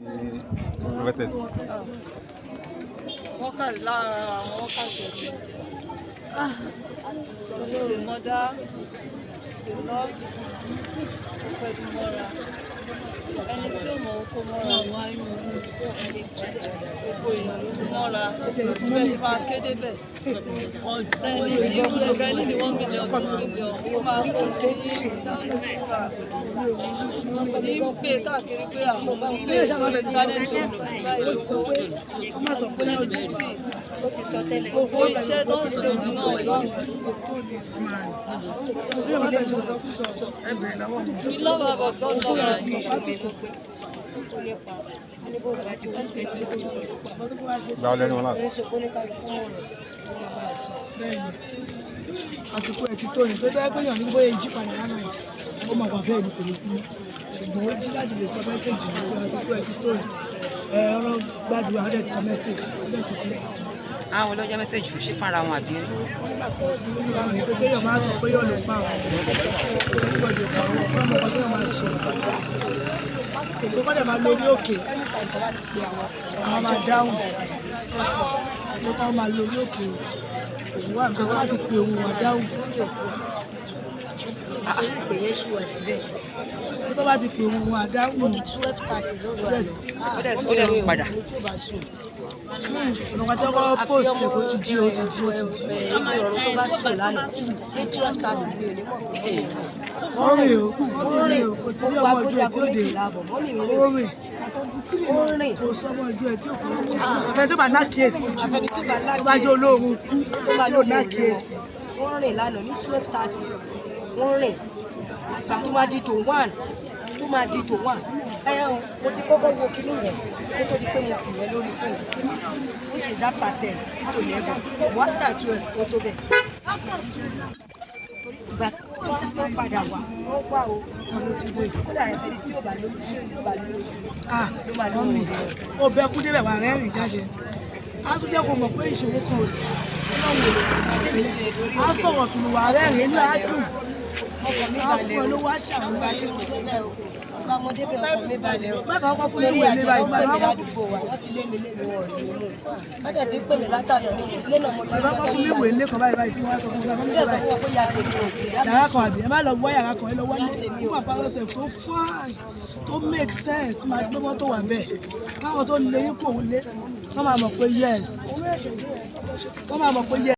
Retes. Wọ́n kà lára àwọn wákàtí ṣe mọ́dá ṣe lọ́ pẹ̀lú mọ́ra ẹni tí ó mọ̀ kó mọ́ra wáyé gbogbo èèyàn ló mú mọ́ra síbẹ̀ tí máa kéde bẹ̀ ẹni yìí kúrò gẹ́ni ní 1 million 2 million ó máa kó ní ní pé káàkiri pé àwọn bá ń pè sórí íńtánẹ́ẹ̀tì báyìí ó sọ pé lójútì gbogbo iṣẹ́ tó ń ṣe òun náà lọ́wọ́. We love our God, love our àsìkò ẹ̀ ti tó ní tó bẹ́ẹ̀ pé yàn ní bóyá ìjí padà lánàá yìí ó máa wà bẹ́ẹ̀ ní kò ní kú ṣùgbọ́n ó jí láti lè sọ mẹ́sẹ̀jì ní pé àsìkò ẹ̀ ti tó ní ọ̀rọ̀ gbàdúrà ọ̀dẹ̀ ti sọ mẹ́sẹ̀jì ọ̀dẹ̀ ti fún àwọn olóúnjẹ mẹ́sẹ̀jì fún ṣé fúnra wọn àbí. pé yàn máa sọ pé yàn lè pa àwọn ọmọdé ọmọ ọmọdé yàn máa sọ ètò kọ́dẹ̀ máa lórí òkè àwọn máa dáhùn ètò kọ́ máa lórí òkè òun wà nǹkan láti pe òun wà dáhùn. ìpè yẹn ṣì wà síbẹ̀. tó bá ti pe òun wà dáhùn. ó di 12:30 lóru àná. ó dẹ̀ padà. tí ó bá sùn. ọ̀nà tí wọ́n kọ́ post ẹ̀ kó ti jí ó ti jí. ibi ọ̀rọ̀ tó bá sùn lánàá ní 12:30 mi ò ní mọ̀ pé ó rìn o kò sí ní ọmọ ojú ẹ̀ tí ó dé ó rìn kò sọ ọmọ ojú ẹ̀ tí ó fún un. àfẹn tó bá ná kíyèsí tó bá jẹ́ olóorun kú tí ò ná kíyèsí. wọ́n rìn lánàá ní 12:30 wọ́n rìn ìgbà tó máa di tó 1 mo ti kọ́kọ́ wo kinní yẹn kó tó di pé mo pè é lórí fóònù which is after 10 sí tó 11 after 12 ó tó bẹ̀. ìgbà tí wọ́n padà wá wọ́n wá o ọ̀nà ti wo yìí kódà ẹni tí ò bá lójú ló máa lójú mi. ó bẹ kú débẹ̀ wà rẹ́rìn jáde á tún jẹ́ kó mọ̀ pé ìṣòro kan ò sí á sọ̀rọ̀ tùlù wà rẹ́rìn ní àádùn á fún ẹ lówó àṣàmúgbà tí mo débẹ̀ o. ọmọdé bẹ ọkọ mi balẹ̀ o. mẹ́ta ọkọ fún ìwé mi báyìí pè mí ládùúgbò wa wọ́n ti lé mi wọ̀ ní inú. wọ́n tẹ̀ ti pè mí látàná ní ilé náà mo ti rí ọkọ fún ìwé ilé kan báyìí fún wa sọ fún mi. ilé ìsọfún wọn pé ya tèmi ò gbé. yàrá kan àbí ẹ má lọ wọ yàrá kan ẹ lọ wọlé fún àpárọ̀sẹ̀ tó fine tó make sense máa gbé mọ́tò wà bẹ́ẹ̀ káwọn tó lé yín kò wọlé kọ́ máa mọ̀ pé yes.